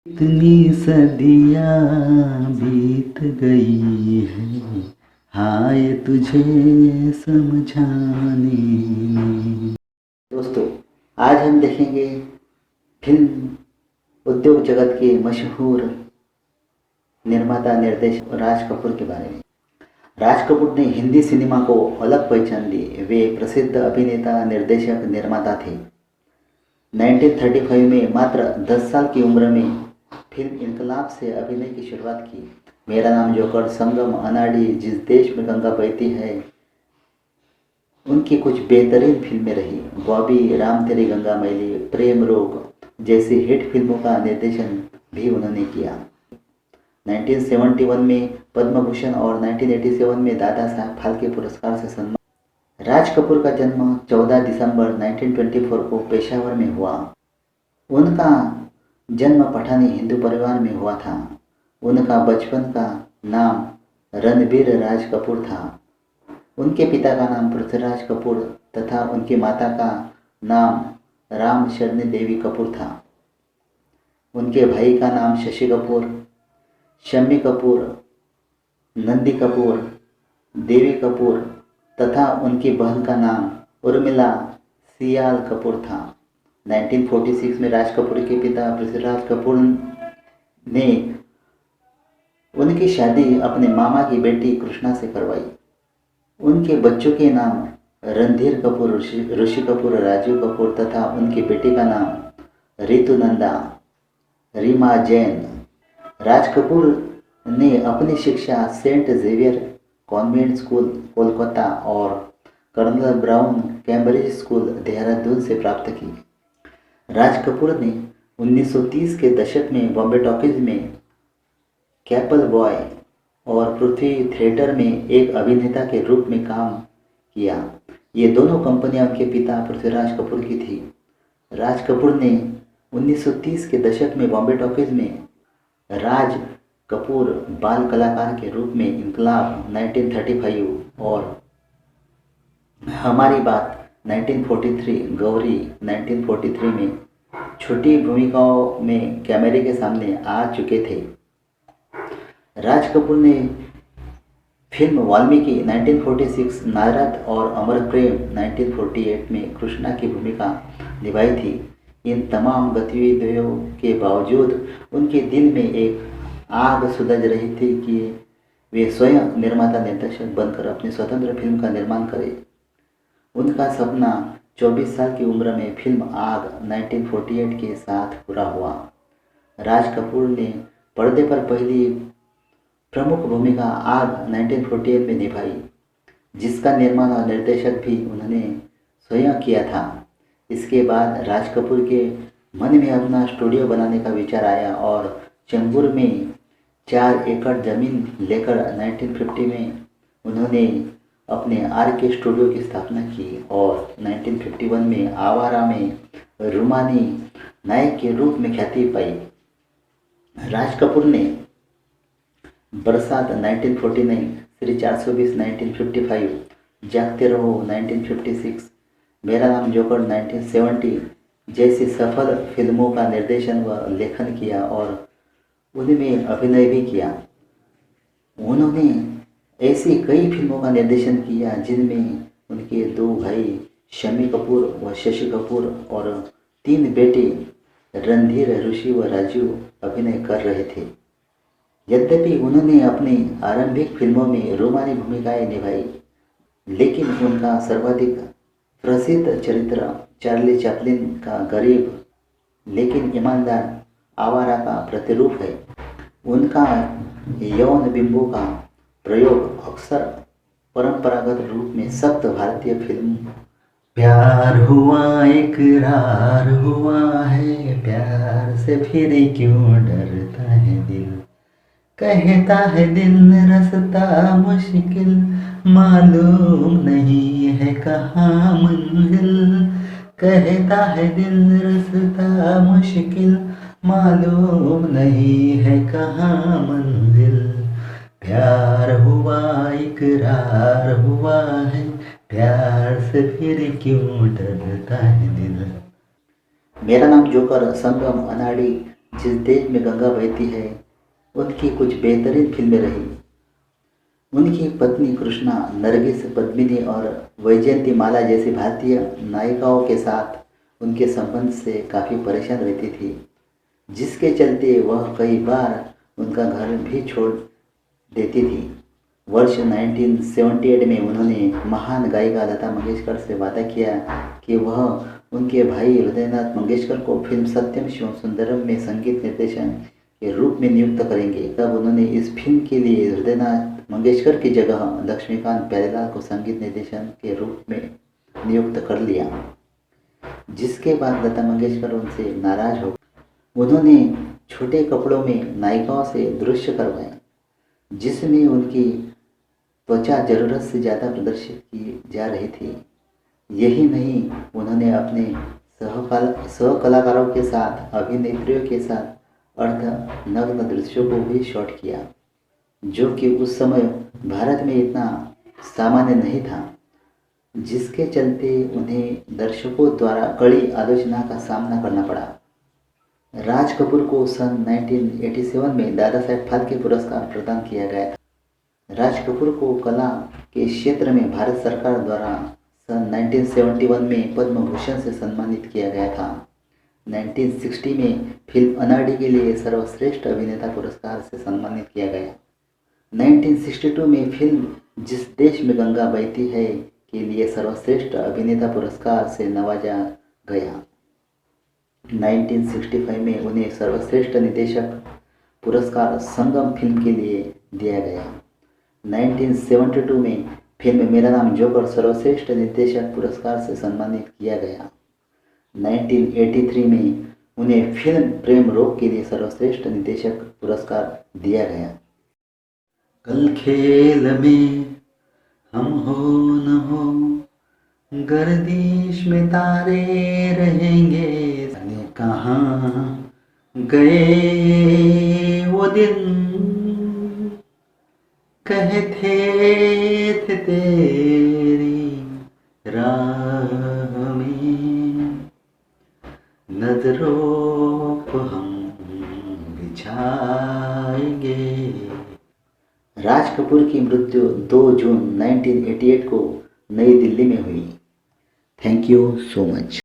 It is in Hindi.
इतनी सदियां बीत गई है, हाय तुझे समझाने में। दोस्तों, आज हम देखेंगे फिल्म उद्योग जगत के मशहूर निर्माता निर्देशक राज कपूर के बारे में। राज कपूर ने हिंदी सिनेमा को अलग पहचान दी। वे प्रसिद्ध अभिनेता, निर्देशक, निर्माता थे। 1935 में मात्र 10 साल की उम्र में फिल्म इनकलाब से अभिनय की शुरुआत की। मेरा नाम जोकर, संगम, अनाड़ी, जिस देश में गंगा बहती है, उनकी कुछ बेहतरीन फिल्में रही। बॉबी, राम तेरी गंगा मैली, प्रेम रोग जैसी हिट फिल्मों का निर्देशन भी उन्होंने किया। 1971 में पद्म भूषण और 1987 में दादा साहब फाल्के पुरस्कार से सम्मान। राज कपूर का जन्म 14 दिसंबर 1924 को पेशावर में हुआ। उनका जन्म पठानी हिंदू परिवार में हुआ था। उनका बचपन का नाम रणबीर राज कपूर था। उनके पिता का नाम पृथ्वीराज कपूर तथा उनकी माता का नाम राम शरणी देवी कपूर था। उनके भाई का नाम शशि कपूर, शम्मी कपूर, नंदी कपूर, देवी कपूर तथा उनकी बहन का नाम उर्मिला सियाल कपूर था। 1946 में राज कपूर के पिता पृथ्वीराज कपूर ने उनकी शादी अपने मामा की बेटी कृष्णा से करवाई। उनके बच्चों के नाम रणधीर कपूर, ऋषि कपूर, राजीव कपूर तथा उनकी बेटी का नाम ऋतुनंदा रीमा जैन। राज कपूर ने अपनी शिक्षा Saint Xavier convent school Kolkata और colonel Brown Cambridge school Dehradun से प्राप्त की। राज कपूर ने 1930 के दशक में बॉम्बे टॉकीज में कैपल बॉय और पृथ्वी थिएटर में एक अभिनेता के रूप में काम किया। ये दोनों कंपनियां उनके पिता पृथ्वीराज कपूर की थी। राज कपूर ने 1930 के दशक में बॉम्बे टॉकीज में राज कपूर बाल कलाकार के रूप में इनकलाब 1935 और हमारी बात 1943, गौरी 1943 में छोटी भूमिकाओं में कैमरे के सामने आ चुके थे। राज कपूर ने फिल्म वाल्मीकि 1946, नारद और अमर प्रेम 1948 में कृष्णा की भूमिका निभाई थी। इन तमाम गतिविधियों के बावजूद उनके दिल में एक आग सुलझ रही थी कि वे स्वयं निर्माता निर्देशक बनकर अपनी स्वतंत्र फिल्म का निर्माण करें। उनका सपना 24 साल की उम्र में फिल्म आग 1948 के साथ पूरा हुआ। राज कपूर ने पर्दे पर पहली प्रमुख भूमिका आग 1948 में निभाई, जिसका निर्माण और निर्देशक भी उन्होंने स्वयं किया था। इसके बाद राज कपूर के मन में अपना स्टूडियो बनाने का विचार आया और चेंबूर में 4 एकड़ जमीन लेकर 1950 में उन्होंने अपने आर के स्टूडियो की स्थापना की और 1951 में आवारा में रूमानी नायक के रूप में ख्याति पाई। राज कपूर ने बरसात 1949, श्री 420 1955, जागते रहो 1956, मेरा नाम जोकर 1970 जैसी सफल फिल्मों का निर्देशन व लेखन किया और उनमें अभिनय भी किया। उन्होंने ऐसी कई फिल्मों का निर्देशन किया जिनमें उनके 2 भाई शम्मी कपूर व शशि कपूर और 3 बेटे रणधीर, ऋषि व राजीव अभिनय कर रहे थे। यद्यपि उन्होंने अपनी आरंभिक फिल्मों में रोमानी भूमिकाएं निभाई, लेकिन उनका सर्वाधिक प्रसिद्ध चरित्र चार्ली चैपलिन का गरीब लेकिन ईमानदार आवारा का प्रतिरूप है। उनका यौन बिंबों का प्रयोग अक्सर परंपरागत रूप में सख्त भारतीय फिल्म प्यार हुआ इकरार हुआ है, प्यार से फिर क्यों डरता है दिल, कहता है दिल रास्ता मुश्किल, मालूम नहीं है कहाँ मंजिल, कहता है दिल रास्ता मुश्किल, मालूम नहीं है कहाँ मंजिल, प्यार हुआ इकरार हुआ है, प्यार से फिर क्यों डरता है दिल। मेरा नाम जोकर, संगम, अनाड़ी, जिस देश में गंगा बहती है उनकी कुछ बेहतरीन फिल्में रही। उनकी पत्नी कृष्णा, नरगिस, पद्मिनी और वैजयंती माला जैसी भारतीय नायिकाओं के साथ उनके संबंध से काफ़ी परेशान रहती थी, जिसके चलते वह कई बार उनका घर भी छोड़ देती थी। वर्ष 1978 में उन्होंने महान गायिका लता मंगेशकर से वादा किया कि वह उनके भाई हृदयनाथ मंगेशकर को फिल्म सत्यम शिवम सुंदरम में संगीत निर्देशन के रूप में नियुक्त करेंगे। तब उन्होंने इस फिल्म के लिए हृदयनाथ मंगेशकर की जगह लक्ष्मीकांत प्यारेलाल को संगीत निर्देशन के रूप में नियुक्त कर लिया, जिसके बाद लता मंगेशकर उनसे नाराज हो उन्होंने छोटे कपड़ों में नायिकाओं से दृश्य करवाए, जिसमें उनकी त्वचा जरूरत से ज़्यादा प्रदर्शित की जा रही थी। यही नहीं, उन्होंने अपने सहकलाकारों के साथ, अभिनेत्रियों के साथ अर्ध नग्न दृश्यों को भी शॉट किया, जो कि उस समय भारत में इतना सामान्य नहीं था, जिसके चलते उन्हें दर्शकों द्वारा कड़ी आलोचना का सामना करना पड़ा। राज कपूर को सन 1987 में दादा साहेब फाल्के पुरस्कार प्रदान किया गया था। राज कपूर को कला के क्षेत्र में भारत सरकार द्वारा सन 1971 में पद्म भूषण से सम्मानित किया गया था। 1960 में फिल्म अनाड़ी के लिए सर्वश्रेष्ठ अभिनेता पुरस्कार से सम्मानित किया गया। 1962 में फिल्म जिस देश में गंगा बहती है के लिए सर्वश्रेष्ठ अभिनेता पुरस्कार से नवाजा गया। 1965 में उन्हें सर्वश्रेष्ठ निर्देशक पुरस्कार संगम फिल्म के लिए दिया गया। 1972 में फिल्म मेरा नाम जोकर सर्वश्रेष्ठ निर्देशक पुरस्कार से सम्मानित किया गया। 1983 में उन्हें फिल्म प्रेम रोग के लिए सर्वश्रेष्ठ निर्देशक पुरस्कार दिया गया। कल खेल में हम हो न हो, गर्दिश में तारे रहेंगे, कहाँ गए वो दिन, कहते थे तेरी राह में नजरों को हम बिछाएंगे। राज कपूर की मृत्यु 2 जून 1988 को नई दिल्ली में हुई। Thank you so much.